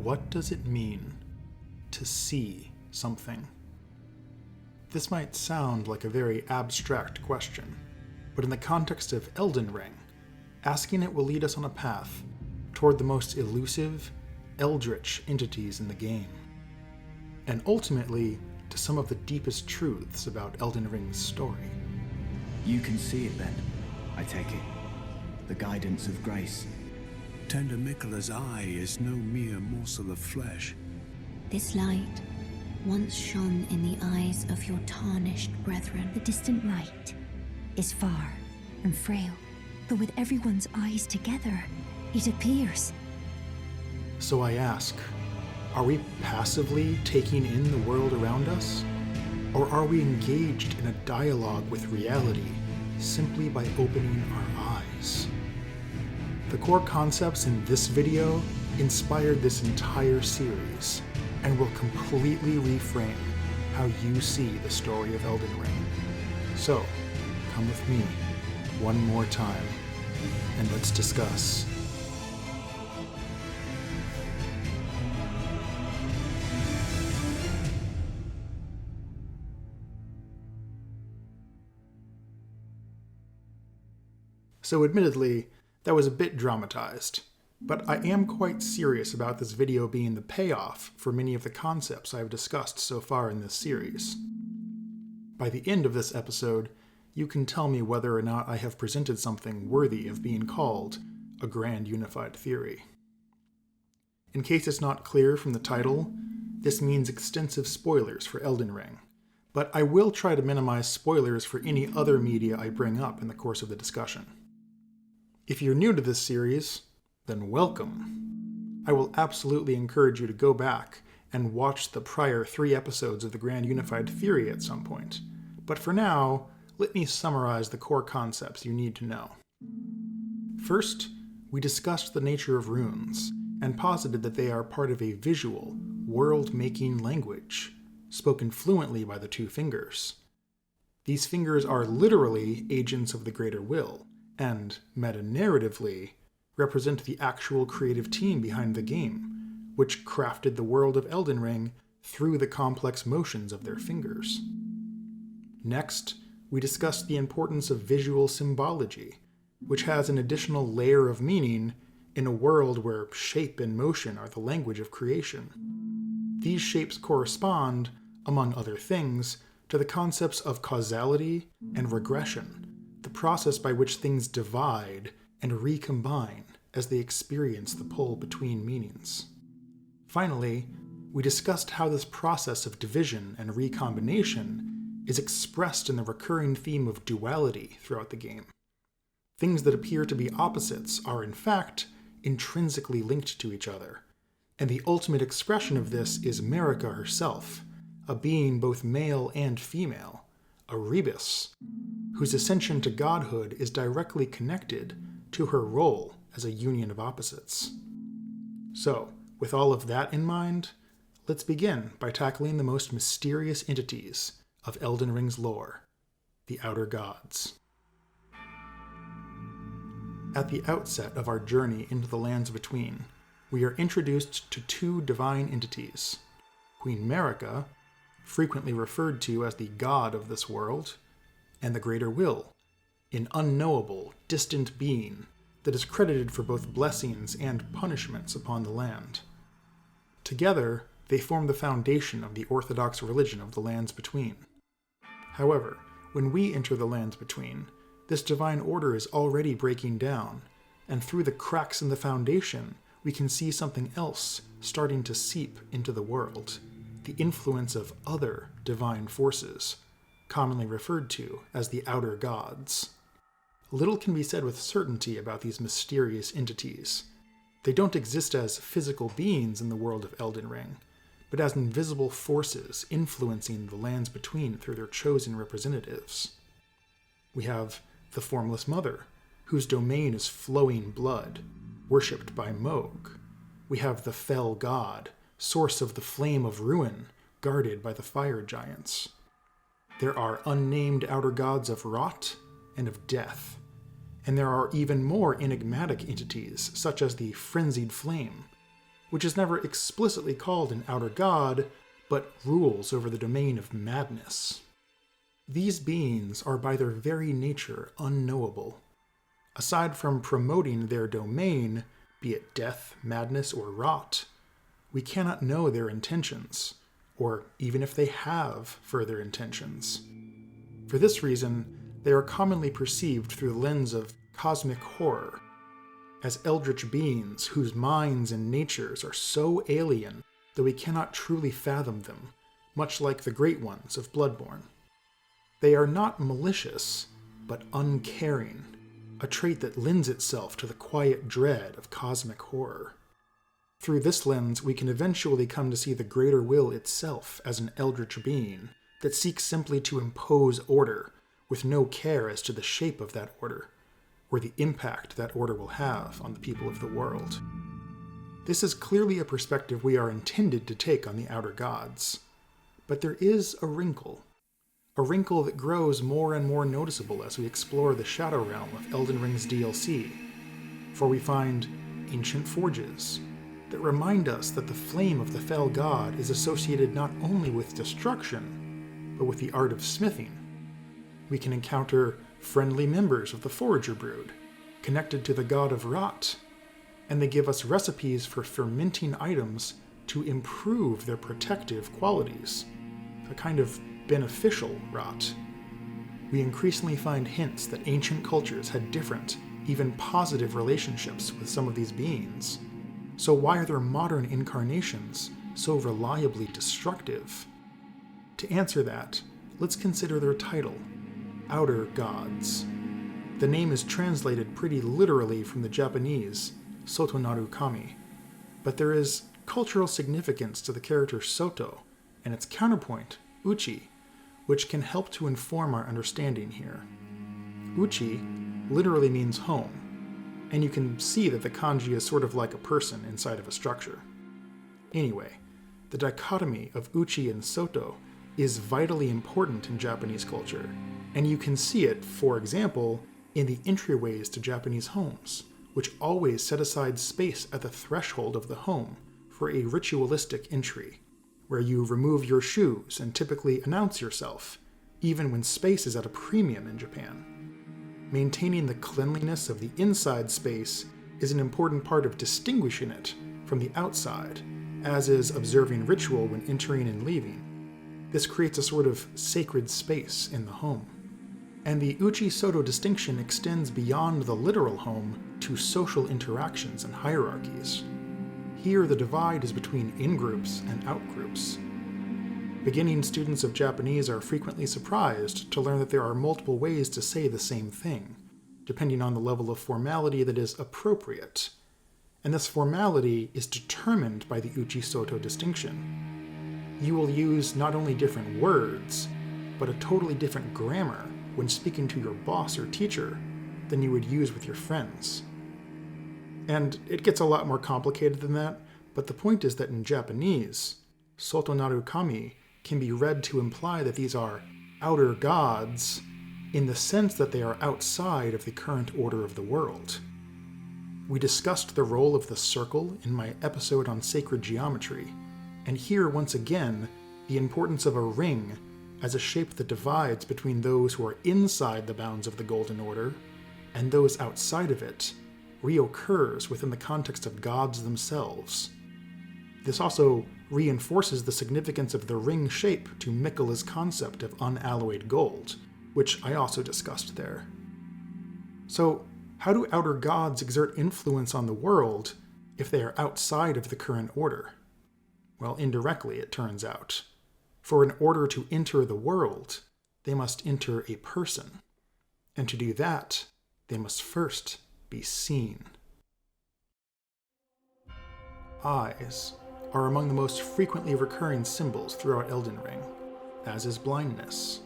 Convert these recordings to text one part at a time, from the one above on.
What does it mean to see something? This might sound like a very abstract question, but in the context of Elden Ring, asking it will lead us on a path toward the most elusive, eldritch entities in the game, and ultimately to some of the deepest truths about Elden Ring's story. You can see it then, I take it. The guidance of grace. Tender Miquella's eye is no mere morsel of flesh. This light once shone in the eyes of your tarnished brethren. The distant light is far and frail, but with everyone's eyes together, it appears. So I ask, are we passively taking in the world around us? Or are we engaged in a dialogue with reality simply by opening our eyes? The core concepts in this video inspired this entire series and will completely reframe how you see the story of Elden Ring. So, come with me one more time and let's discuss. So admittedly, that was a bit dramatized, but I am quite serious about this video being the payoff for many of the concepts I have discussed so far in this series. By the end of this episode, you can tell me whether or not I have presented something worthy of being called a grand unified theory. In case it's not clear from the title, this means extensive spoilers for Elden Ring, but I will try to minimize spoilers for any other media I bring up in the course of the discussion. If you're new to this series, then welcome. I will absolutely encourage you to go back and watch the prior 3 episodes of the Grand Unified Theory at some point. But for now, let me summarize the core concepts you need to know. First, we discussed the nature of runes and posited that they are part of a visual, world-making language, spoken fluently by the 2 fingers. These fingers are literally agents of the greater will, and, meta-narratively, represent the actual creative team behind the game, which crafted the world of Elden Ring through the complex motions of their fingers. Next, we discussed the importance of visual symbology, which has an additional layer of meaning in a world where shape and motion are the language of creation. These shapes correspond, among other things, to the concepts of causality and regression, the process by which things divide and recombine as they experience the pull between meanings. Finally, we discussed how this process of division and recombination is expressed in the recurring theme of duality throughout the game. Things that appear to be opposites are, in fact, intrinsically linked to each other, and the ultimate expression of this is Marika herself, a being both male and female, a rebus, whose ascension to godhood is directly connected to her role as a union of opposites. So, with all of that in mind, let's begin by tackling the most mysterious entities of Elden Ring's lore, the Outer Gods. At the outset of our journey into the Lands Between, we are introduced to 2 divine entities, Queen Marika, frequently referred to as the god of this world, and the Greater Will, an unknowable, distant being that is credited for both blessings and punishments upon the land. Together, they form the foundation of the orthodox religion of the Lands Between. However, when we enter the Lands Between, this divine order is already breaking down, and through the cracks in the foundation, we can see something else starting to seep into the world, the influence of other divine forces, commonly referred to as the Outer Gods. Little can be said with certainty about these mysterious entities. They don't exist as physical beings in the world of Elden Ring, but as invisible forces influencing the Lands Between through their chosen representatives. We have the Formless Mother, whose domain is flowing blood, worshipped by Mohg. We have the Fell God, source of the flame of ruin, guarded by the fire giants. There are unnamed outer gods of rot and of death, and there are even more enigmatic entities, such as the Frenzied Flame, which is never explicitly called an outer god, but rules over the domain of madness. These beings are by their very nature unknowable. Aside from promoting their domain, be it death, madness, or rot, we cannot know their intentions, or even if they have further intentions. For this reason, they are commonly perceived through the lens of cosmic horror, as eldritch beings whose minds and natures are so alien that we cannot truly fathom them, much like the Great Ones of Bloodborne. They are not malicious, but uncaring, a trait that lends itself to the quiet dread of cosmic horror. Through this lens, we can eventually come to see the greater will itself as an eldritch being that seeks simply to impose order, with no care as to the shape of that order, or the impact that order will have on the people of the world. This is clearly a perspective we are intended to take on the outer gods. But there is a wrinkle that grows more and more noticeable as we explore the Shadow Realm of Elden Ring's DLC, for we find ancient forges that remind us that the flame of the fell god is associated not only with destruction, but with the art of smithing. We can encounter friendly members of the Forager Brood, connected to the god of rot, and they give us recipes for fermenting items to improve their protective qualities, a kind of beneficial rot. We increasingly find hints that ancient cultures had different, even positive relationships with some of these beings. So why are their modern incarnations so reliably destructive? To answer that, let's consider their title, Outer Gods. The name is translated pretty literally from the Japanese, Sotonaru Kami, but there is cultural significance to the character Soto and its counterpoint, Uchi, which can help to inform our understanding here. Uchi literally means home, and you can see that the kanji is sort of like a person inside of a structure. Anyway, the dichotomy of Uchi and Soto is vitally important in Japanese culture, and you can see it, for example, in the entryways to Japanese homes, which always set aside space at the threshold of the home for a ritualistic entry, where you remove your shoes and typically announce yourself, even when space is at a premium in Japan. Maintaining the cleanliness of the inside space is an important part of distinguishing it from the outside, as is observing ritual when entering and leaving. This creates a sort of sacred space in the home. And the Uchi-Soto distinction extends beyond the literal home to social interactions and hierarchies. Here the divide is between in-groups and out-groups. Beginning students of Japanese are frequently surprised to learn that there are multiple ways to say the same thing, depending on the level of formality that is appropriate. And this formality is determined by the Uchi-Soto distinction. You will use not only different words, but a totally different grammar when speaking to your boss or teacher than you would use with your friends. And it gets a lot more complicated than that, but the point is that in Japanese, Sotonaru Kami can be read to imply that these are outer gods in the sense that they are outside of the current order of the world. We discussed the role of the circle in my episode on sacred geometry, and here once again, the importance of a ring as a shape that divides between those who are inside the bounds of the Golden Order and those outside of it reoccurs within the context of gods themselves. This also reinforces the significance of the ring shape to Miquella's concept of unalloyed gold, which I also discussed there. So, how do outer gods exert influence on the world if they are outside of the current order? Well, indirectly, it turns out. For in order to enter the world, they must enter a person. And to do that, they must first be seen. Eyes are among the most frequently recurring symbols throughout Elden Ring, as is blindness.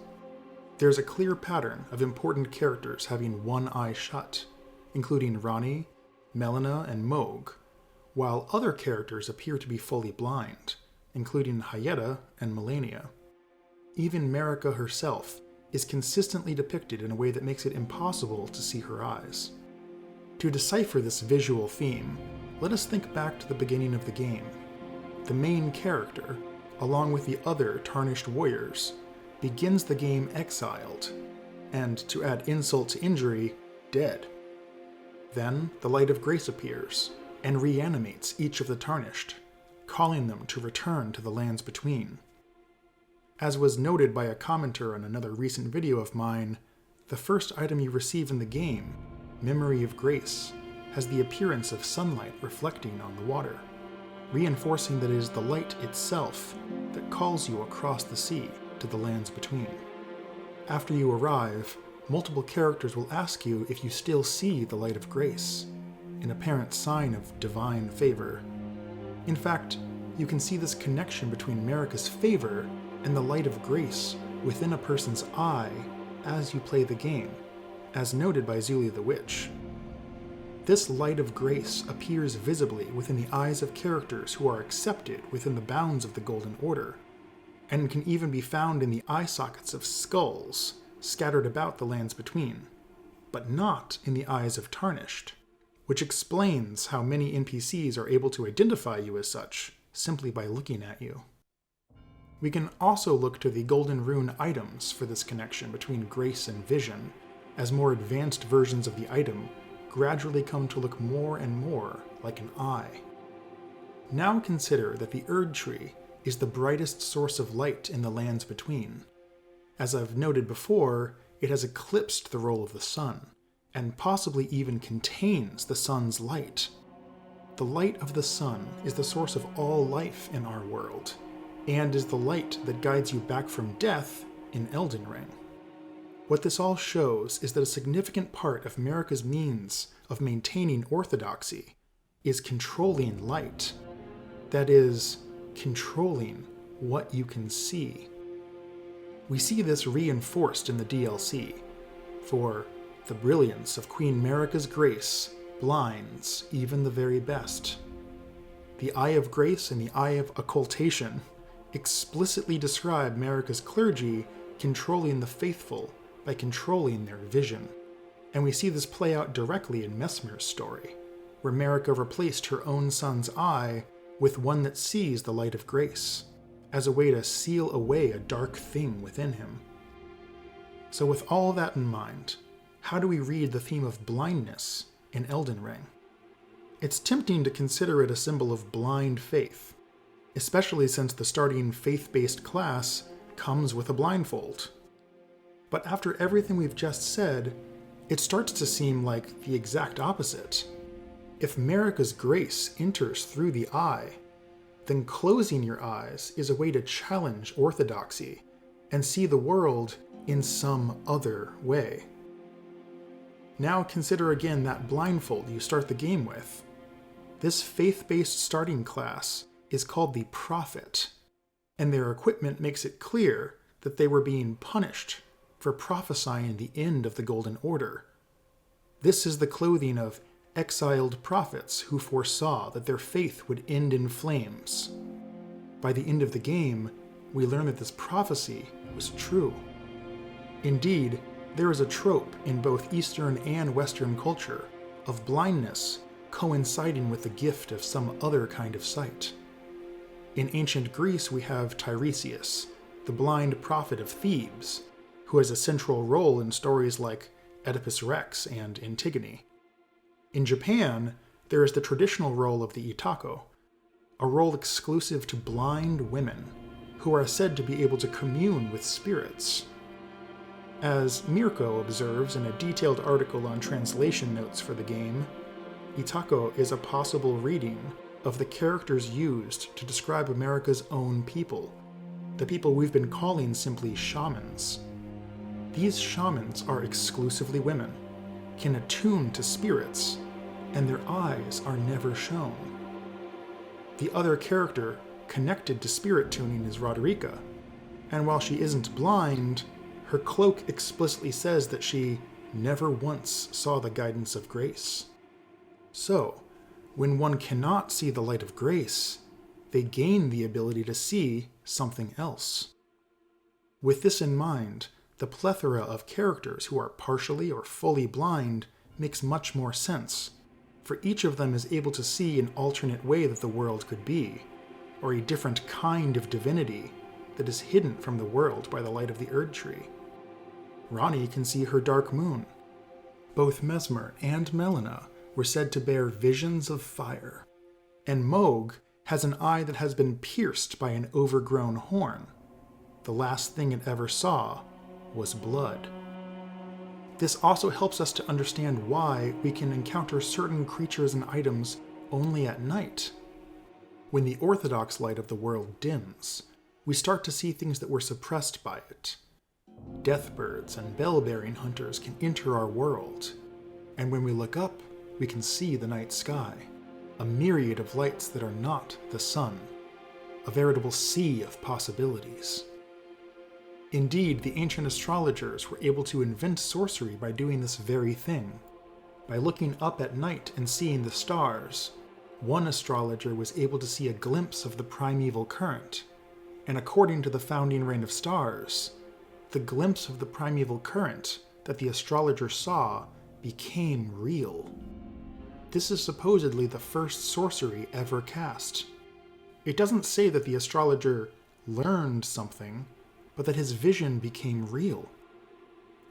There's a clear pattern of important characters having one eye shut, including Ranni, Melina, and Mohg, while other characters appear to be fully blind, including Hyetta and Melania. Even Marika herself is consistently depicted in a way that makes it impossible to see her eyes. To decipher this visual theme, let us think back to the beginning of the game. The main character, along with the other tarnished warriors, begins the game exiled, and to add insult to injury, dead. Then the Light of Grace appears, and reanimates each of the tarnished, calling them to return to the lands between. As was noted by a commenter on another recent video of mine, the first item you receive in the game, Memory of Grace, has the appearance of sunlight reflecting on the water, reinforcing that it is the light itself that calls you across the sea to the lands between. After you arrive, multiple characters will ask you if you still see the Light of Grace, an apparent sign of divine favor. In fact, you can see this connection between Marika's favor and the Light of Grace within a person's eye as you play the game, as noted by Zulia the Witch. This Light of Grace appears visibly within the eyes of characters who are accepted within the bounds of the Golden Order, and can even be found in the eye sockets of skulls scattered about the lands between, but not in the eyes of Tarnished, which explains how many NPCs are able to identify you as such simply by looking at you. We can also look to the Golden Rune items for this connection between grace and vision, as more advanced versions of the item gradually come to look more and more like an eye. Now consider that the Erd Tree is the brightest source of light in the lands between. As I've noted before, it has eclipsed the role of the sun, and possibly even contains the sun's light. The light of the sun is the source of all life in our world, and is the light that guides you back from death in Elden Ring. What this all shows is that a significant part of Marika's means of maintaining orthodoxy is controlling light. That is, controlling what you can see. We see this reinforced in the DLC, for the brilliance of Queen Marika's grace blinds even the very best. The Eye of Grace and the Eye of Occultation explicitly describe Marika's clergy controlling the faithful by controlling their vision, and we see this play out directly in Messmer's story, where Marika replaced her own son's eye with one that sees the light of grace, as a way to seal away a dark thing within him. So with all that in mind, how do we read the theme of blindness in Elden Ring? It's tempting to consider it a symbol of blind faith, especially since the starting faith-based class comes with a blindfold. But after everything we've just said, it starts to seem like the exact opposite. If Marika's grace enters through the eye, then closing your eyes is a way to challenge orthodoxy and see the world in some other way. Now consider again that blindfold you start the game with. This faith-based starting class is called the Prophet, and their equipment makes it clear that they were being punished for prophesying the end of the Golden Order. This is the clothing of exiled prophets who foresaw that their faith would end in flames. By the end of the game, we learn that this prophecy was true. Indeed, there is a trope in both Eastern and Western culture of blindness coinciding with the gift of some other kind of sight. In ancient Greece, we have Tiresias, the blind prophet of Thebes, who has a central role in stories like Oedipus Rex and Antigone. In Japan, there is the traditional role of the Itako, a role exclusive to blind women, who are said to be able to commune with spirits. As Mirko observes in a detailed article on translation notes for the game, Itako is a possible reading of the characters used to describe Marika's own people, the people we've been calling simply shamans. These shamans are exclusively women, can attune to spirits, and their eyes are never shown. The other character connected to spirit tuning is Roderica, and while she isn't blind, her cloak explicitly says that she never once saw the guidance of grace. So, when one cannot see the light of grace, they gain the ability to see something else. With this in mind, the plethora of characters who are partially or fully blind makes much more sense, for each of them is able to see an alternate way that the world could be, or a different kind of divinity that is hidden from the world by the light of the Erd Tree. Ranni can see her dark moon. Both Mesmer and Melina were said to bear visions of fire, and Mohg has an eye that has been pierced by an overgrown horn. The last thing it ever saw was blood. This also helps us to understand why we can encounter certain creatures and items only at night. When the orthodox light of the world dims, we start to see things that were suppressed by it. Deathbirds and bell-bearing hunters can enter our world, and when we look up, we can see the night sky, a myriad of lights that are not the sun, a veritable sea of possibilities. Indeed, the ancient astrologers were able to invent sorcery by doing this very thing. By looking up at night and seeing the stars, one astrologer was able to see a glimpse of the primeval current, and according to the founding reign of stars, the glimpse of the primeval current that the astrologer saw became real. This is supposedly the first sorcery ever cast. It doesn't say that the astrologer learned something, but that his vision became real.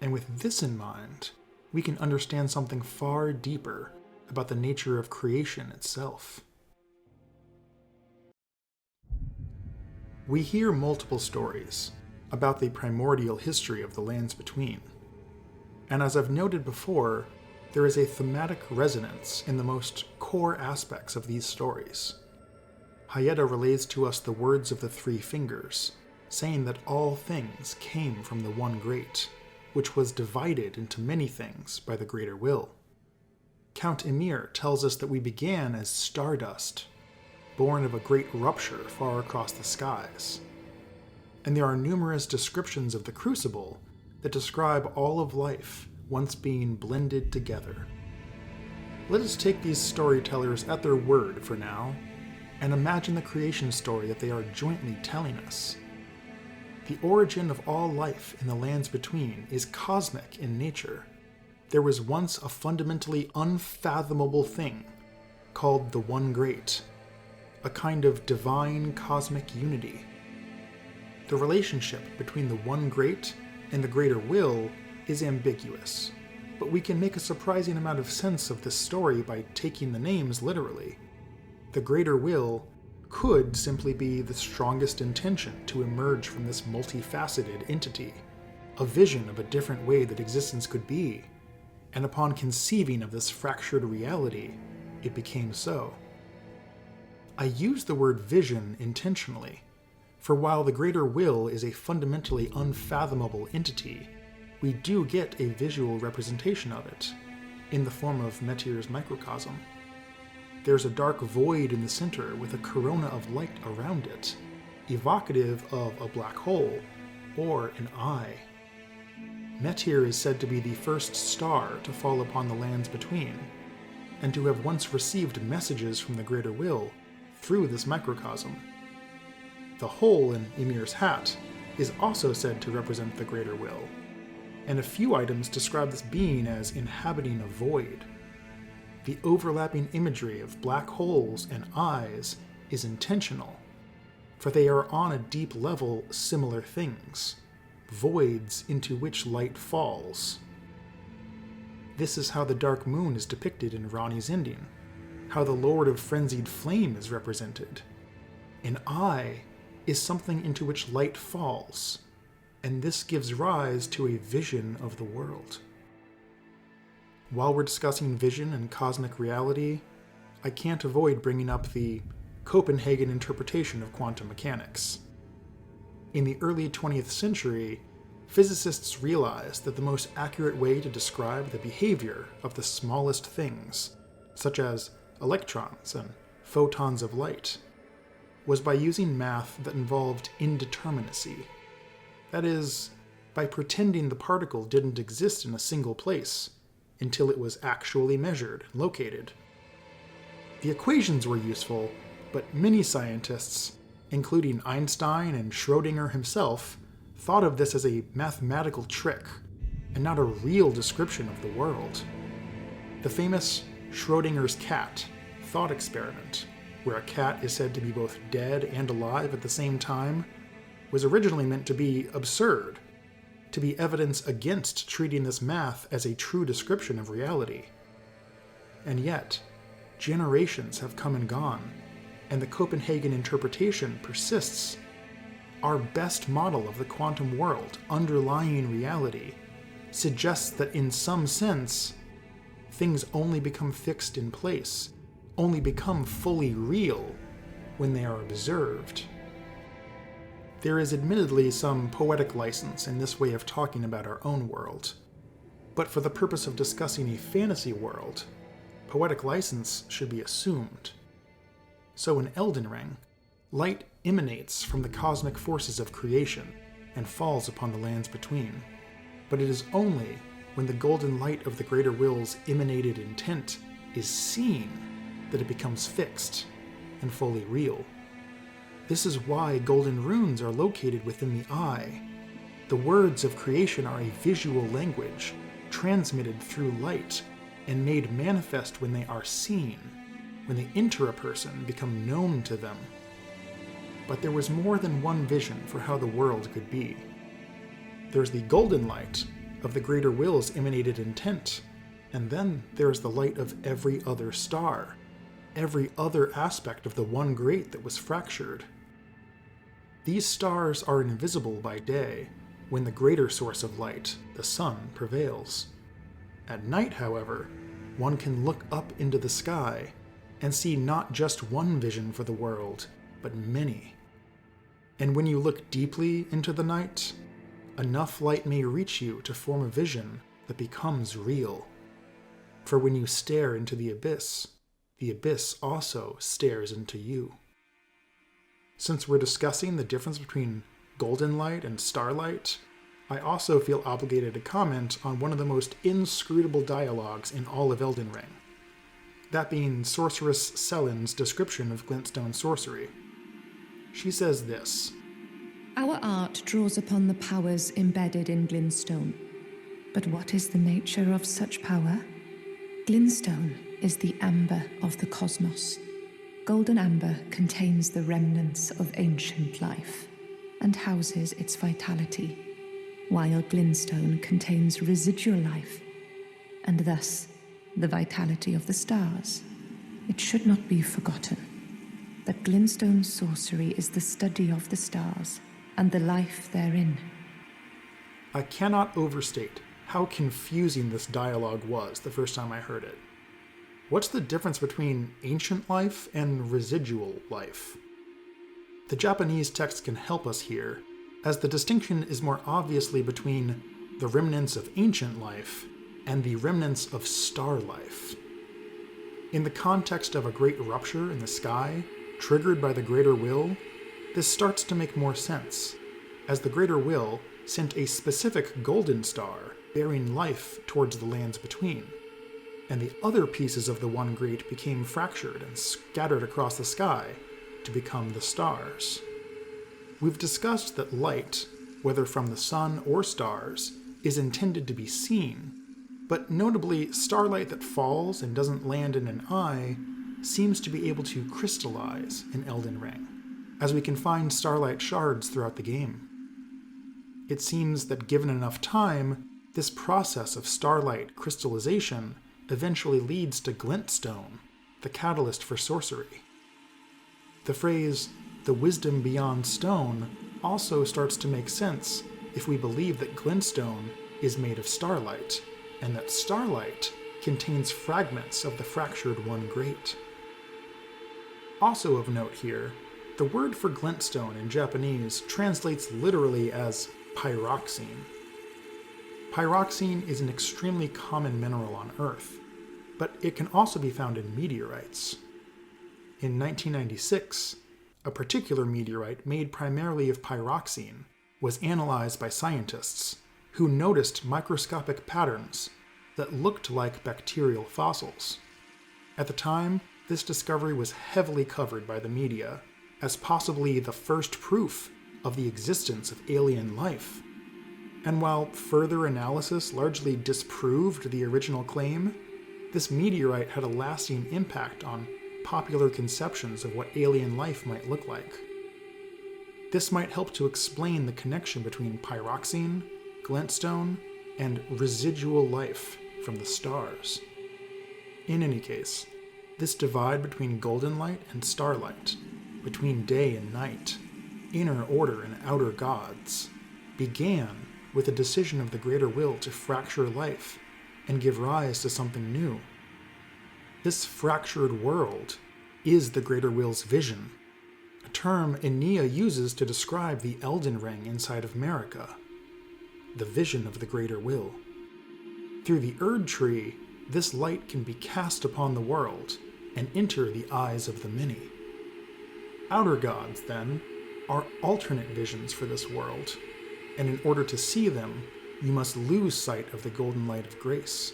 And with this in mind, we can understand something far deeper about the nature of creation itself. We hear multiple stories about the primordial history of the lands between. And as I've noted before, there is a thematic resonance in the most core aspects of these stories. Hayeda relays to us the words of the Three Fingers, saying that all things came from the One Great, which was divided into many things by the Greater Will. Count Ymir tells us that we began as stardust, born of a great rupture far across the skies. And there are numerous descriptions of the Crucible that describe all of life once being blended together. Let us take these storytellers at their word for now, and imagine the creation story that they are jointly telling us. The origin of all life in the lands between is cosmic in nature. There was once a fundamentally unfathomable thing called the One Great, a kind of divine cosmic unity. The relationship between the One Great and the Greater Will is ambiguous, but we can make a surprising amount of sense of this story by taking the names literally. The Greater Will could simply be the strongest intention to emerge from this multifaceted entity, a vision of a different way that existence could be, and upon conceiving of this fractured reality, it became so. I use the word vision intentionally, for while the Greater Will is a fundamentally unfathomable entity, we do get a visual representation of it, in the form of Meteor's microcosm. There's a dark void in the center with a corona of light around it, evocative of a black hole or an eye. Meteor is said to be the first star to fall upon the lands between, and to have once received messages from the Greater Will through this microcosm. The hole in Ymir's hat is also said to represent the Greater Will, and a few items describe this being as inhabiting a void. The overlapping imagery of black holes and eyes is intentional, for they are on a deep level similar things, voids into which light falls. This is how the Dark Moon is depicted in Ranni's ending, how the Lord of Frenzied Flame is represented. An eye is something into which light falls, and this gives rise to a vision of the world. While we're discussing vision and cosmic reality, I can't avoid bringing up the Copenhagen interpretation of quantum mechanics. In the early 20th century, physicists realized that the most accurate way to describe the behavior of the smallest things, such as electrons and photons of light, was by using math that involved indeterminacy. That is, by pretending the particle didn't exist in a single place until it was actually measured and located. The equations were useful, but many scientists, including Einstein and Schrödinger himself, thought of this as a mathematical trick and not a real description of the world. The famous Schrodinger's cat thought experiment, where a cat is said to be both dead and alive at the same time, was originally meant to be absurd, to be evidence against treating this math as a true description of reality. And yet, generations have come and gone, and the Copenhagen interpretation persists. Our best model of the quantum world, underlying reality, suggests that in some sense, things only become fixed in place, only become fully real when they are observed. There is admittedly some poetic license in this way of talking about our own world, but for the purpose of discussing a fantasy world, poetic license should be assumed. So in Elden Ring, light emanates from the cosmic forces of creation and falls upon the lands between, but it is only when the golden light of the greater will's emanated intent is seen that it becomes fixed and fully real. This is why golden runes are located within the eye. The words of creation are a visual language, transmitted through light, and made manifest when they are seen, when they enter a person, become known to them. But there was more than one vision for how the world could be. There's the golden light of the greater will's emanated intent, and then there's the light of every other star, every other aspect of the one great that was fractured. These stars are invisible by day, when the greater source of light, the sun, prevails. At night, however, one can look up into the sky and see not just one vision for the world, but many. And when you look deeply into the night, enough light may reach you to form a vision that becomes real. For when you stare into the abyss also stares into you. Since we're discussing the difference between golden light and starlight, I also feel obligated to comment on one of the most inscrutable dialogues in all of Elden Ring. That being Sorceress Selen's description of glintstone sorcery. She says this: "Our art draws upon the powers embedded in glintstone. But what is the nature of such power? Glintstone is the amber of the cosmos. Golden amber contains the remnants of ancient life and houses its vitality, while glintstone contains residual life, and thus the vitality of the stars. It should not be forgotten that glintstone sorcery is the study of the stars and the life therein." I cannot overstate how confusing this dialogue was the first time I heard it. What's the difference between ancient life and residual life? The Japanese text can help us here, as the distinction is more obviously between the remnants of ancient life and the remnants of star life. In the context of a great rupture in the sky, triggered by the greater will, this starts to make more sense, as the greater will sent a specific golden star bearing life towards the lands between, and the other pieces of the one great became fractured and scattered across the sky to become the stars. We've discussed that light, whether from the sun or stars, is intended to be seen, but notably, starlight that falls and doesn't land in an eye seems to be able to crystallize in Elden Ring, as we can find starlight shards throughout the game. It seems that given enough time, this process of starlight crystallization eventually leads to glintstone, the catalyst for sorcery. The phrase, "the wisdom beyond stone," also starts to make sense if we believe that glintstone is made of starlight, and that starlight contains fragments of the fractured one great. Also of note here, the word for glintstone in Japanese translates literally as pyroxene. Pyroxene is an extremely common mineral on Earth, but it can also be found in meteorites. In 1996, a particular meteorite made primarily of pyroxene was analyzed by scientists who noticed microscopic patterns that looked like bacterial fossils. At the time, this discovery was heavily covered by the media as possibly the first proof of the existence of alien life. And while further analysis largely disproved the original claim, this meteorite had a lasting impact on popular conceptions of what alien life might look like. This might help to explain the connection between pyroxene, glintstone, and residual life from the stars. In any case, this divide between golden light and starlight, between day and night, inner order and outer gods, began with a decision of the greater will to fracture life and give rise to something new. This fractured world is the greater will's vision, a term Enya uses to describe the Elden ring inside of Marika, the vision of the greater will. Through the Erd tree, this light can be cast upon the world and enter the eyes of the many. Outer gods, then, are alternate visions for this world, and in order to see them, you must lose sight of the golden light of grace.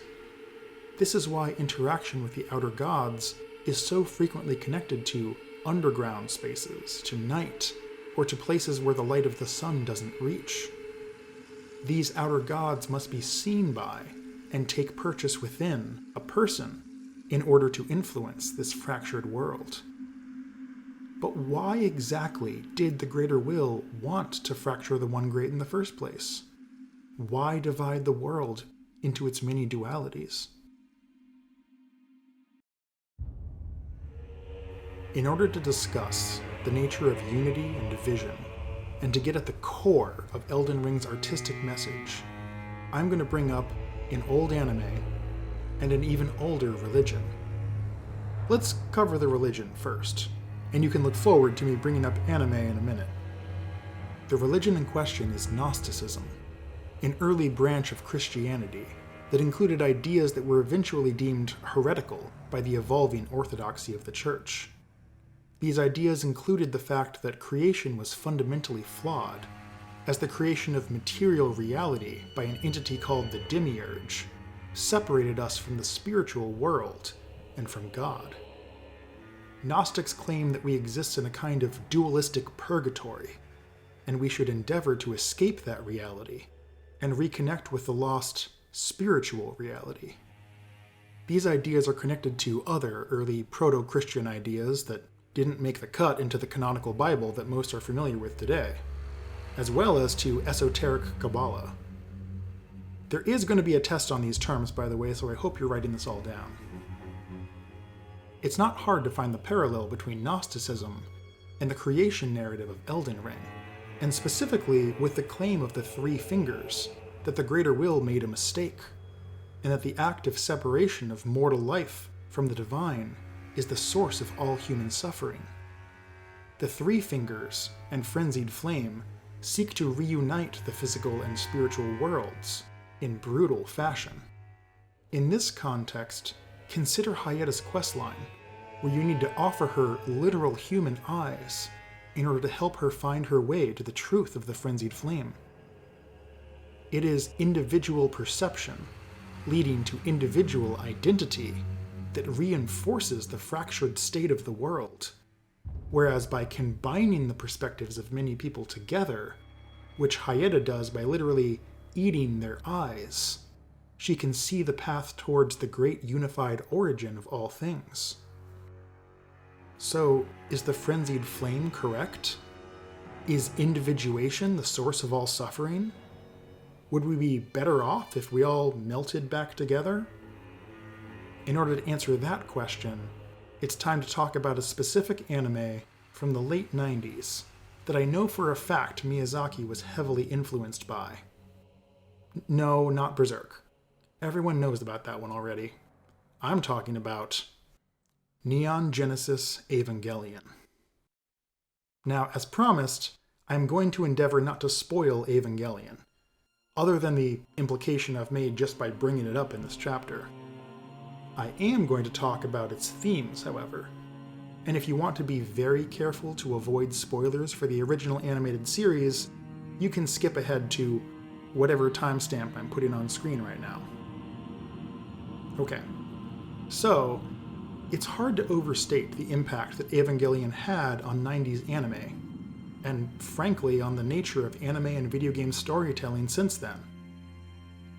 This is why interaction with the outer gods is so frequently connected to underground spaces, to night, or to places where the light of the sun doesn't reach. These outer gods must be seen by and take purchase within a person in order to influence this fractured world. But why exactly did the greater will want to fracture the one great in the first place? Why divide the world into its many dualities? In order to discuss the nature of unity and division, and to get at the core of Elden Ring's artistic message, I'm going to bring up an old anime and an even older religion. Let's cover the religion first, and you can look forward to me bringing up anime in a minute. The religion in question is Gnosticism, an early branch of Christianity that included ideas that were eventually deemed heretical by the evolving orthodoxy of the Church. These ideas included the fact that creation was fundamentally flawed, as the creation of material reality by an entity called the Demiurge separated us from the spiritual world and from God. Gnostics claim that we exist in a kind of dualistic purgatory, and we should endeavor to escape that reality and reconnect with the lost spiritual reality. These ideas are connected to other early proto-Christian ideas that didn't make the cut into the canonical Bible that most are familiar with today, as well as to esoteric Kabbalah. There is going to be a test on these terms, by the way, so I hope you're writing this all down. It's not hard to find the parallel between Gnosticism and the creation narrative of Elden Ring, and specifically with the claim of the three fingers that the greater will made a mistake, and that the act of separation of mortal life from the divine is the source of all human suffering. The three fingers and frenzied flame seek to reunite the physical and spiritual worlds in brutal fashion. In this context, consider Hayeda's questline, where you need to offer her literal human eyes in order to help her find her way to the truth of the frenzied flame. It is individual perception, leading to individual identity, that reinforces the fractured state of the world, whereas by combining the perspectives of many people together, which Hayeda does by literally eating their eyes, she can see the path towards the great unified origin of all things. So, is the frenzied flame correct? Is individuation the source of all suffering? Would we be better off if we all melted back together? In order to answer that question, it's time to talk about a specific anime from the late 90s that I know for a fact Miyazaki was heavily influenced by. No, not Berserk. Everyone knows about that one already. I'm talking about Neon Genesis Evangelion. Now, as promised, I'm going to endeavor not to spoil Evangelion, other than the implication I've made just by bringing it up in this chapter. I am going to talk about its themes, however, and if you want to be very careful to avoid spoilers for the original animated series, you can skip ahead to whatever timestamp I'm putting on screen right now. Okay, so it's hard to overstate the impact that Evangelion had on 90s anime, and frankly on the nature of anime and video game storytelling since then.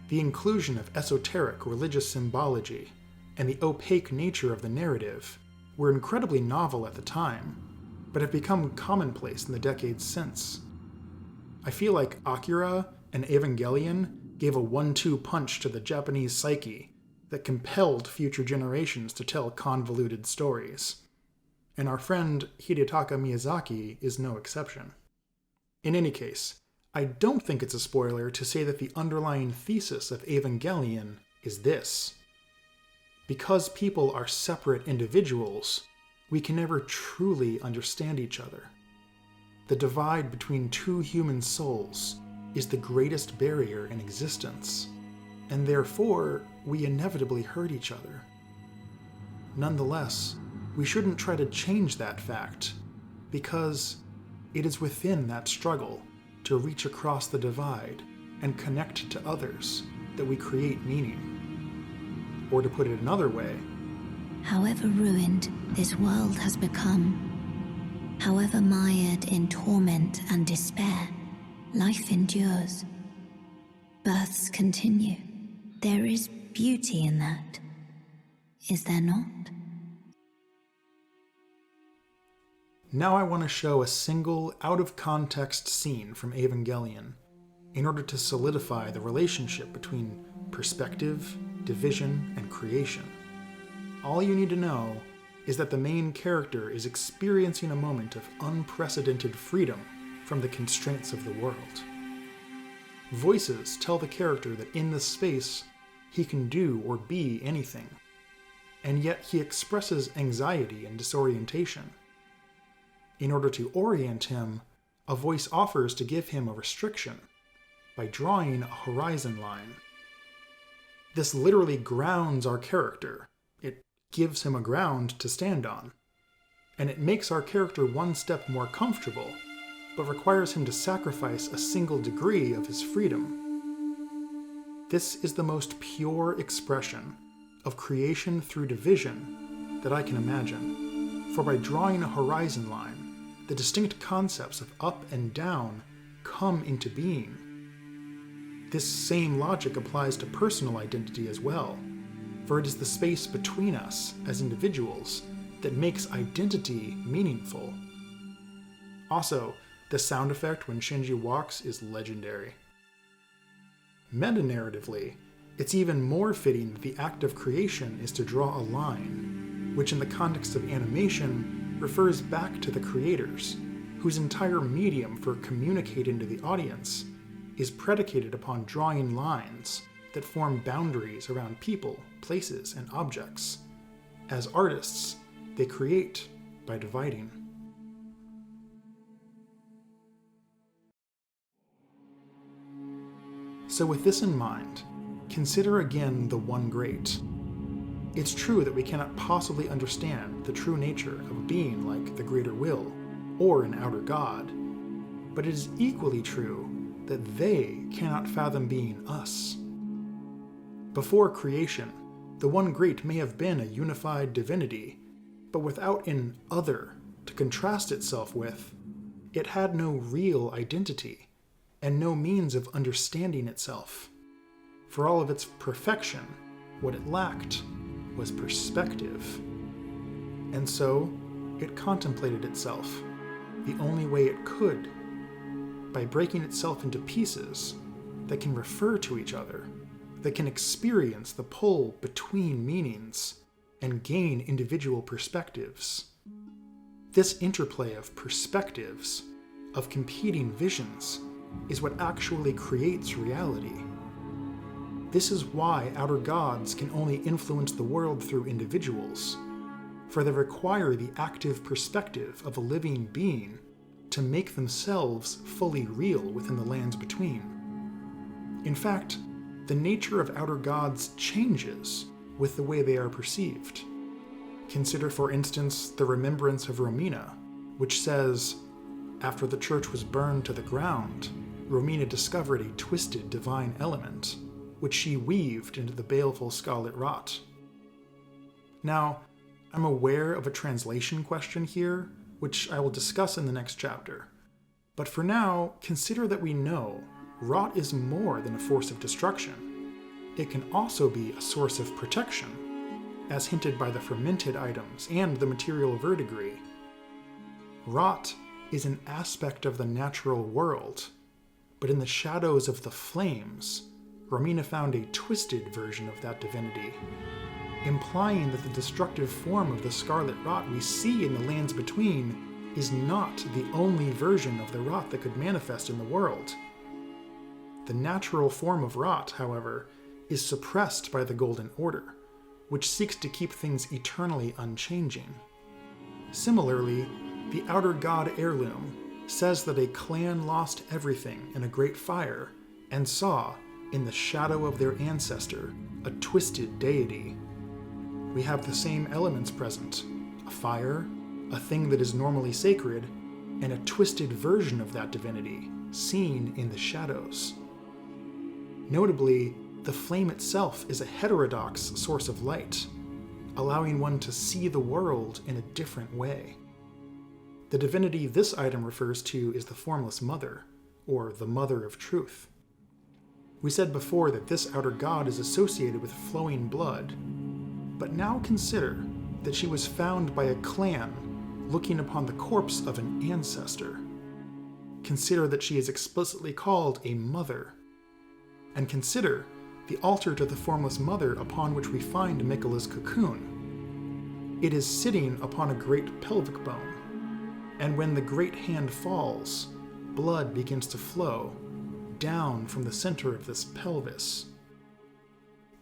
The inclusion of esoteric religious symbology, and the opaque nature of the narrative were incredibly novel at the time, but have become commonplace in the decades since. I feel like Akira and Evangelion gave a 1-2 punch to the Japanese psyche that compelled future generations to tell convoluted stories. And our friend Hidetaka Miyazaki is no exception. In any case, I don't think it's a spoiler to say that the underlying thesis of Evangelion is this. Because people are separate individuals, we can never truly understand each other. The divide between two human souls is the greatest barrier in existence, and therefore we inevitably hurt each other. Nonetheless, we shouldn't try to change that fact, because it is within that struggle to reach across the divide and connect to others that we create meaning. Or to put it another way, However ruined this world has become, however mired in torment and despair, life endures. Births continue. There is beauty in that, is there not? now I want to show a single, out-of-context scene from Evangelion in order to solidify the relationship between perspective, division, and creation. All you need to know is that the main character is experiencing a moment of unprecedented freedom from the constraints of the world. Voices tell the character that in this space, he can do or be anything, and yet he expresses anxiety and disorientation. In order to orient him, a voice offers to give him a restriction by drawing a horizon line. This literally grounds our character. It gives him a ground to stand on. And it makes our character one step more comfortable, but requires him to sacrifice a single degree of his freedom. This is the most pure expression of creation through division that I can imagine. For by drawing a horizon line, the distinct concepts of up and down come into being. This same logic applies to personal identity as well, for it is the space between us as individuals that makes identity meaningful. Also, the sound effect when Shinji walks is legendary. Meta-narratively, it's even more fitting that the act of creation is to draw a line, which in the context of animation refers back to the creators, whose entire medium for communicating to the audience is predicated upon drawing lines that form boundaries around people, places, and objects. As artists, they create by dividing. So with this in mind, consider again the One Great. It's true that we cannot possibly understand the true nature of a being like the Greater Will, or an outer god, but it is equally true that they cannot fathom being us. Before creation, the One Great may have been a unified divinity, but without an other to contrast itself with, it had no real identity, and no means of understanding itself. For all of its perfection, what it lacked was perspective. And so, it contemplated itself, the only way it could, by breaking itself into pieces that can refer to each other, that can experience the pull between meanings, and gain individual perspectives. This interplay of perspectives, of competing visions, is what actually creates reality. This is why outer gods can only influence the world through individuals, for they require the active perspective of a living being to make themselves fully real within the lands between. In fact, the nature of outer gods changes with the way they are perceived. Consider, for instance, the remembrance of Romina, which says, after the church was burned to the ground, Romina discovered a twisted divine element, which she weaved into the baleful scarlet rot. Now, I'm aware of a translation question here, which I will discuss in the next chapter. But for now, consider that we know rot is more than a force of destruction. It can also be a source of protection. as hinted by the fermented items and the material verdigris. Rot is an aspect of the natural world, but in the shadows of the flames, Romina found a twisted version of that divinity, implying that the destructive form of the scarlet rot we see in the lands between is not the only version of the rot that could manifest in the world. The natural form of rot, however, is suppressed by the Golden Order, which seeks to keep things eternally unchanging. Similarly, the Outer God heirloom says that a clan lost everything in a great fire and saw, in the shadow of their ancestor, a twisted deity. We have the same elements present: a fire, a thing that is normally sacred, and a twisted version of that divinity, seen in the shadows. Notably, the flame itself is a heterodox source of light, allowing one to see the world in a different way. The divinity this item refers to is the Formless Mother, or the Mother of Truth. We said before that this outer god is associated with flowing blood, but now consider that she was found by a clan looking upon the corpse of an ancestor. Consider that she is explicitly called a mother, and consider the altar to the Formless Mother upon which we find Miquella's cocoon. It is sitting upon a great pelvic bone, and when the great hand falls, blood begins to flow down from the center of this pelvis.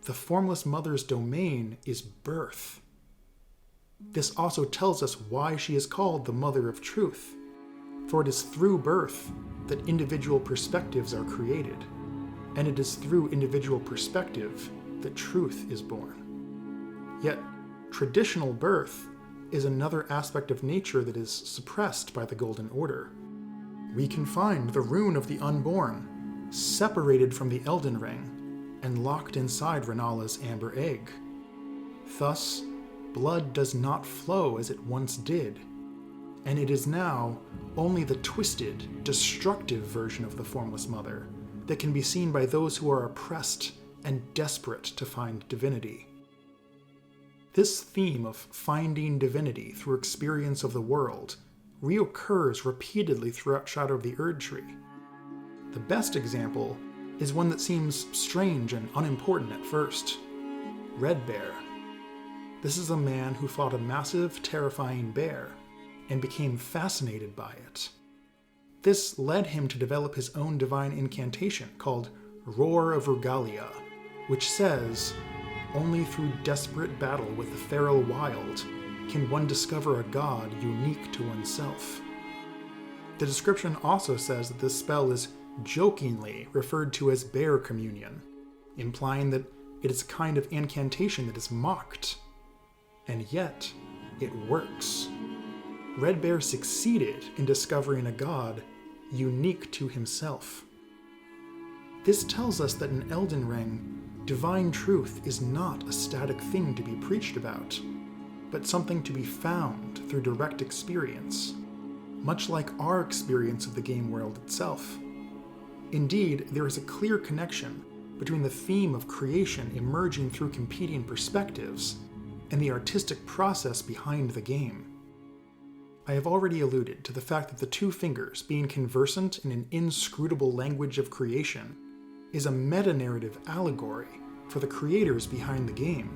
The Formless Mother's domain is birth. This also tells us why she is called the Mother of Truth, for it is through birth that individual perspectives are created, and it is through individual perspective that truth is born. Yet, traditional birth is another aspect of nature that is suppressed by the Golden Order. We can find the rune of the unborn, separated from the Elden Ring, and locked inside Renala's amber egg. Thus, blood does not flow as it once did, and it is now only the twisted, destructive version of the Formless Mother that can be seen by those who are oppressed and desperate to find divinity. This theme of finding divinity through experience of the world reoccurs repeatedly throughout Shadow of the Erdtree. The best example is one that seems strange and unimportant at first: Red Bear. This is a man who fought a massive, terrifying bear and became fascinated by it. This led him to develop his own divine incantation called Roar of Rugalia, which says, "Only through desperate battle with the feral wild can one discover a god unique to oneself." The description also says that this spell is jokingly referred to as bear communion, implying that it is a kind of incantation that is mocked. And yet, it works. Red Bear succeeded in discovering a god unique to himself. This tells us that in Elden Ring, divine truth is not a static thing to be preached about, but something to be found through direct experience, much like our experience of the game world itself. Indeed, there is a clear connection between the theme of creation emerging through competing perspectives and the artistic process behind the game. I have already alluded to the fact that the two fingers being conversant in an inscrutable language of creation is a meta-narrative allegory for the creators behind the game,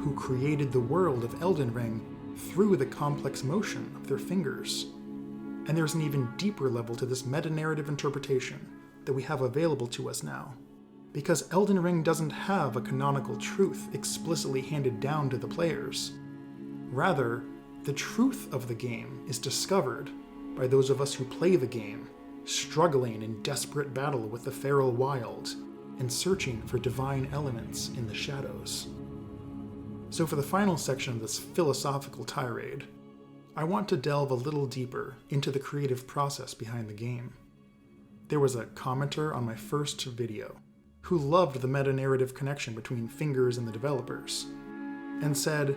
who created the world of Elden Ring through the complex motion of their fingers. And there's an even deeper level to this meta-narrative interpretation that we have available to us now, because Elden Ring doesn't have a canonical truth explicitly handed down to the players. Rather, the truth of the game is discovered by those of us who play the game, struggling in desperate battle with the feral wild and searching for divine elements in the shadows. So for the final section of this philosophical tirade, I want to delve a little deeper into the creative process behind the game. There was a commenter on my first video who loved the meta-narrative connection between fingers and the developers, and said,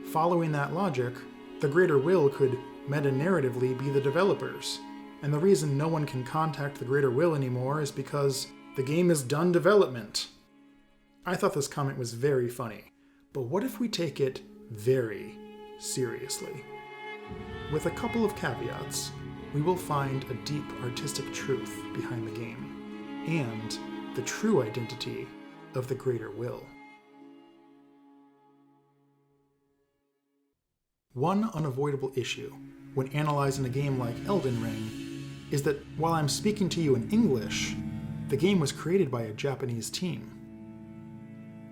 following that logic, the Greater Will could meta-narratively be the developers, and the reason no one can contact the Greater Will anymore is because the game is done development. I thought this comment was very funny, But what if we take it very seriously? With a couple of caveats, we will find a deep artistic truth behind the game, and the true identity of the greater will. One unavoidable issue when analyzing a game like Elden Ring is that while I'm speaking to you in English, the game was created by a Japanese team.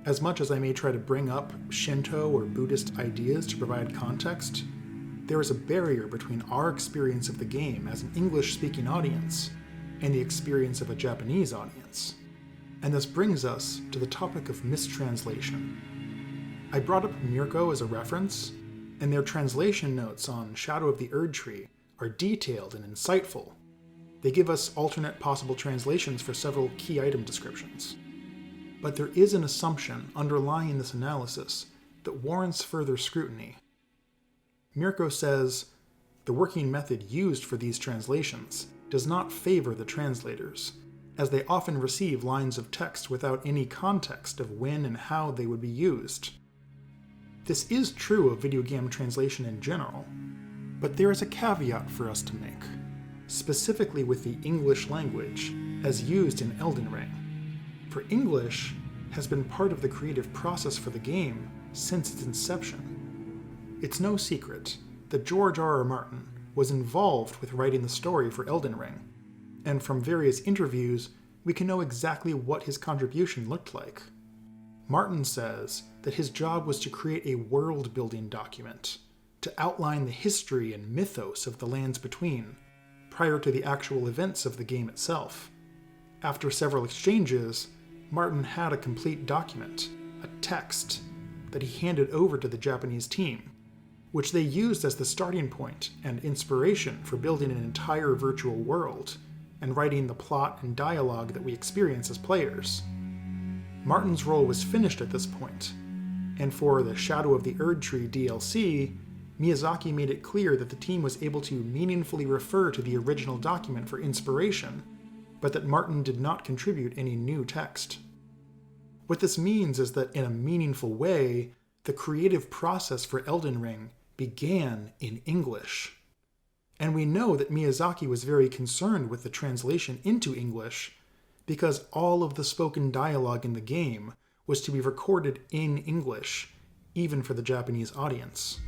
As much as I may try to bring up Shinto or Buddhist ideas to provide context, there is a barrier between our experience of the game as an English-speaking audience and the experience of a Japanese audience. And this brings us to the topic of mistranslation. I brought up Mirko as a reference, and their translation notes on Shadow of the Erdtree are detailed and insightful. They give us alternate possible translations for several key item descriptions. But there is an assumption underlying this analysis that warrants further scrutiny. Mirko says, the working method used for these translations does not favor the translators, as they often receive lines of text without any context of when and how they would be used. This is true of video game translation in general, but there is a caveat for us to make, specifically with the English language as used in Elden Ring. For English has been part of the creative process for the game since its inception. It's no secret that George R.R. Martin was involved with writing the story for Elden Ring, and from various interviews, we can know exactly what his contribution looked like. Martin says that his job was to create a world-building document, to outline the history and mythos of the Lands Between, prior to the actual events of the game itself. After several exchanges, Martin had a complete document, a text, that he handed over to the Japanese team, which they used as the starting point and inspiration for building an entire virtual world and writing the plot and dialogue that we experience as players. Martin's role was finished at this point, and for the Shadow of the Erdtree DLC, Miyazaki made it clear that the team was able to meaningfully refer to the original document for inspiration, but that Martin did not contribute any new text. What this means is that in a meaningful way, the creative process for Elden Ring began in English. And we know that Miyazaki was very concerned with the translation into English because all of the spoken dialogue in the game was to be recorded in English, even for the Japanese audience.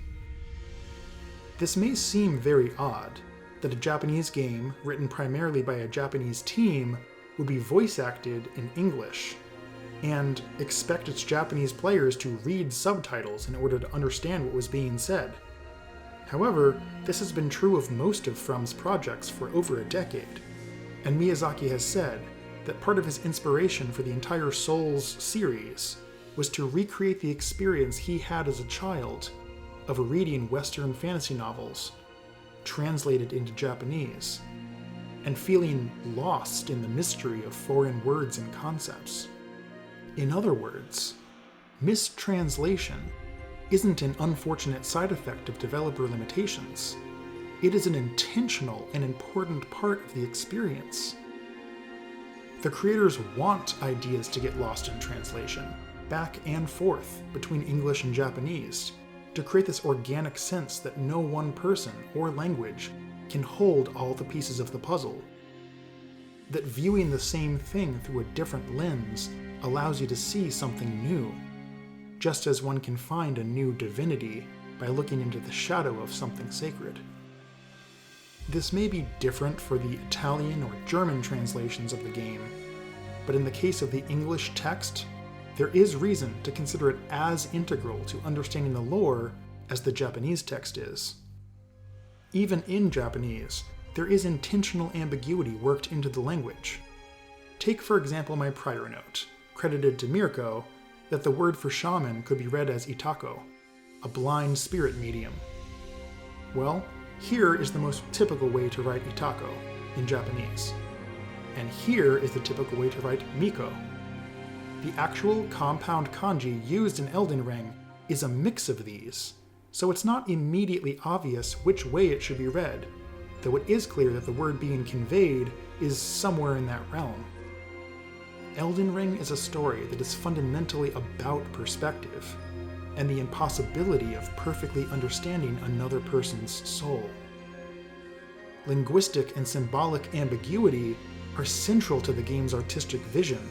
This may seem very odd, that a Japanese game written primarily by a Japanese team would be voice acted in English, and expect its Japanese players to read subtitles in order to understand what was being said. However, this has been true of most of From's projects for over a decade, and Miyazaki has said that part of his inspiration for the entire Souls series was to recreate the experience he had as a child of reading Western fantasy novels, translated into Japanese, and feeling lost in the mystery of foreign words and concepts. In other words, mistranslation isn't an unfortunate side effect of developer limitations. It is an intentional and important part of the experience. The creators want ideas to get lost in translation, back and forth between English and Japanese, to create this organic sense that no one person or language can hold all the pieces of the puzzle. That viewing the same thing through a different lens allows you to see something new, just as one can find a new divinity by looking into the shadow of something sacred. This may be different for the Italian or German translations of the game, but in the case of the English text, there is reason to consider it as integral to understanding the lore as the Japanese text is. Even in Japanese, there is intentional ambiguity worked into the language. Take, for example, my prior note, credited to Mirko, that the word for shaman could be read as itako, a blind spirit medium. Well, here is the most typical way to write itako in Japanese. And here is the typical way to write miko. The actual compound kanji used in Elden Ring is a mix of these, so it's not immediately obvious which way it should be read, though it is clear that the word being conveyed is somewhere in that realm. Elden Ring is a story that is fundamentally about perspective, and the impossibility of perfectly understanding another person's soul. Linguistic and symbolic ambiguity are central to the game's artistic vision.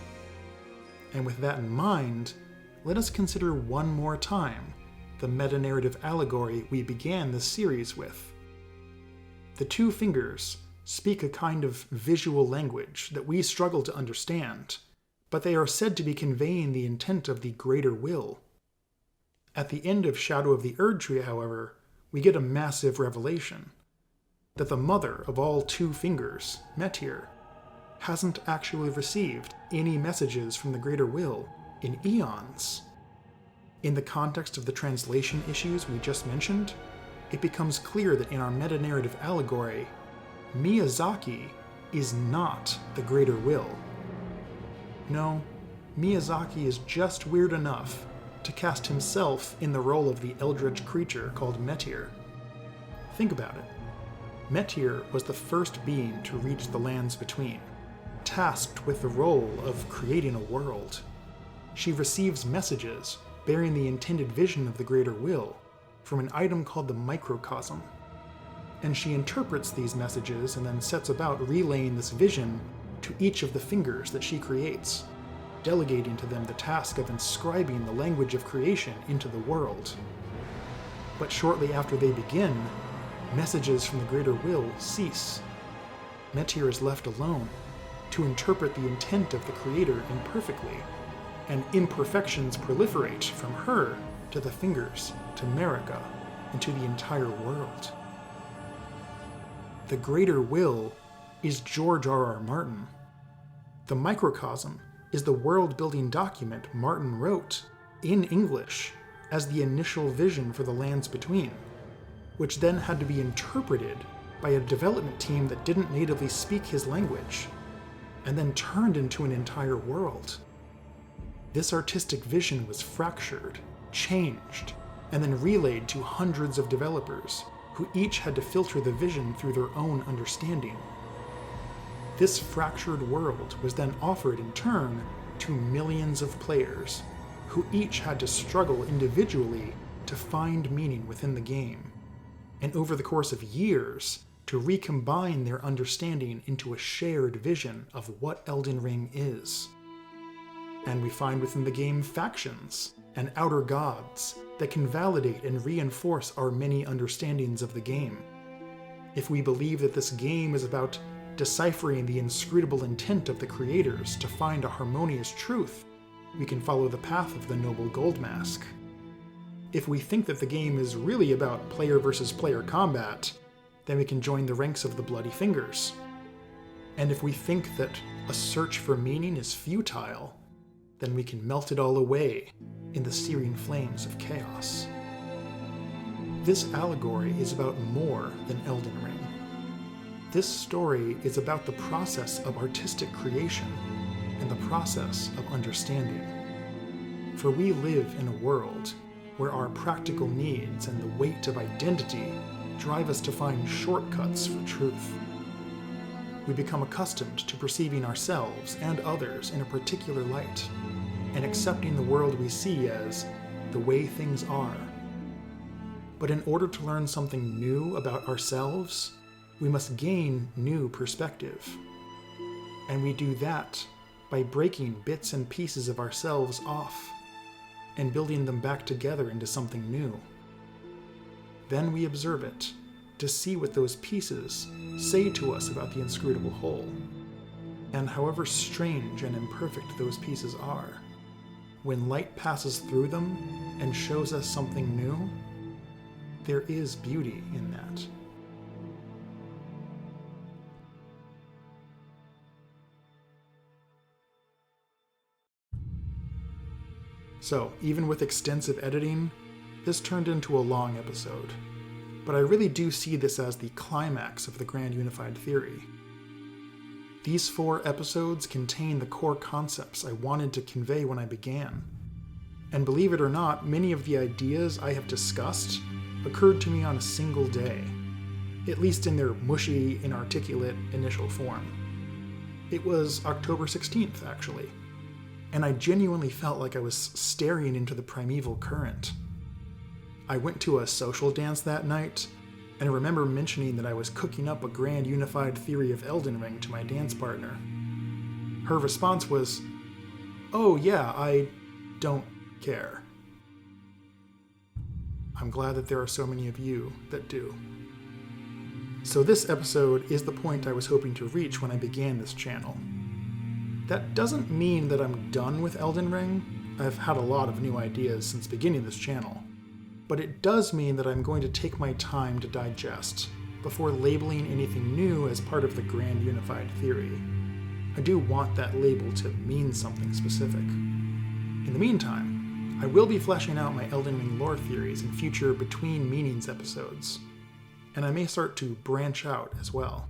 And with that in mind, let us consider one more time the meta-narrative allegory we began this series with. The two fingers speak a kind of visual language that we struggle to understand, but they are said to be conveying the intent of the greater will. At the end of Shadow of the Erdtree, however, we get a massive revelation that the mother of all two fingers, Metyr, hasn't actually received any messages from the greater will in eons. In the context of the translation issues we just mentioned, it becomes clear that in our meta-narrative allegory, Miyazaki is not the greater will. No, Miyazaki is just weird enough to cast himself in the role of the eldritch creature called Metyr. Think about it. Metyr was the first being to reach the lands between, tasked with the role of creating a world. She receives messages bearing the intended vision of the greater will from an item called the microcosm, and she interprets these messages and then sets about relaying this vision to each of the fingers that she creates, delegating to them the task of inscribing the language of creation into the world. But shortly after they begin, messages from the greater will cease. Metyr is left alone to interpret the intent of the creator imperfectly, and imperfections proliferate from her to the fingers, to Marika, and to the entire world. The greater will is George R.R. Martin. The microcosm is the world-building document Martin wrote, in English, as the initial vision for the lands between, which then had to be interpreted by a development team that didn't natively speak his language, and then turned into an entire world. This artistic vision was fractured, changed, and then relayed to hundreds of developers, who each had to filter the vision through their own understanding. This fractured world was then offered in turn to millions of players, who each had to struggle individually to find meaning within the game, and over the course of years, to recombine their understanding into a shared vision of what Elden Ring is. And we find within the game factions and outer gods that can validate and reinforce our many understandings of the game. If we believe that this game is about deciphering the inscrutable intent of the creators to find a harmonious truth, we can follow the path of the Noble Gold Mask. If we think that the game is really about player versus player combat, then we can join the ranks of the Bloody Fingers. And if we think that a search for meaning is futile, then we can melt it all away in the searing flames of chaos. This allegory is about more than Elden Ring. This story is about the process of artistic creation and the process of understanding. For we live in a world where our practical needs and the weight of identity drive us to find shortcuts for truth. We become accustomed to perceiving ourselves and others in a particular light, and accepting the world we see as the way things are. But in order to learn something new about ourselves, we must gain new perspective. And we do that by breaking bits and pieces of ourselves off and building them back together into something new. Then we observe it to see what those pieces say to us about the inscrutable whole. And however strange and imperfect those pieces are, when light passes through them and shows us something new, there is beauty in that. So, even with extensive editing, this turned into a long episode. But I really do see this as the climax of the Grand Unified Theory. These 4 episodes contain the core concepts I wanted to convey when I began. And believe it or not, many of the ideas I have discussed occurred to me on a single day, at least in their mushy, inarticulate initial form. It was October 16th, actually, and I genuinely felt like I was staring into the primeval current, I went to a social dance that night, and I remember mentioning that I was cooking up a grand unified theory of Elden Ring to my dance partner. Her response was, "Oh yeah, I don't care." I'm glad that there are so many of you that do. So this episode is the point I was hoping to reach when I began this channel. That doesn't mean that I'm done with Elden Ring. I've had a lot of new ideas since beginning this channel. But it does mean that I'm going to take my time to digest before labeling anything new as part of the grand unified theory. I do want that label to mean something specific. In the meantime, I will be fleshing out my Elden Ring lore theories in future Between Meanings episodes, and I may start to branch out as well,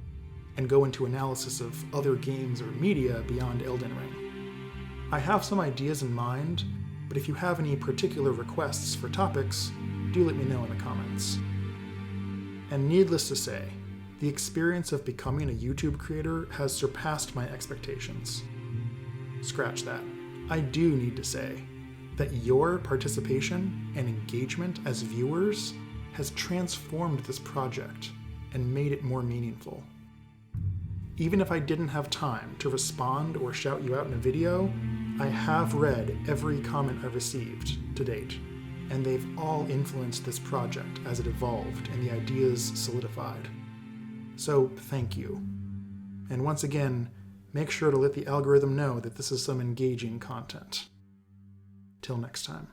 and go into analysis of other games or media beyond Elden Ring. I have some ideas in mind, but if you have any particular requests for topics, do let me know in the comments. And needless to say, the experience of becoming a YouTube creator has surpassed my expectations. Scratch that. I do need to say that your participation and engagement as viewers has transformed this project and made it more meaningful. Even if I didn't have time to respond or shout you out in a video, I have read every comment I've received to date, and they've all influenced this project as it evolved and the ideas solidified. So thank you. And once again, make sure to let the algorithm know that this is some engaging content. Till next time.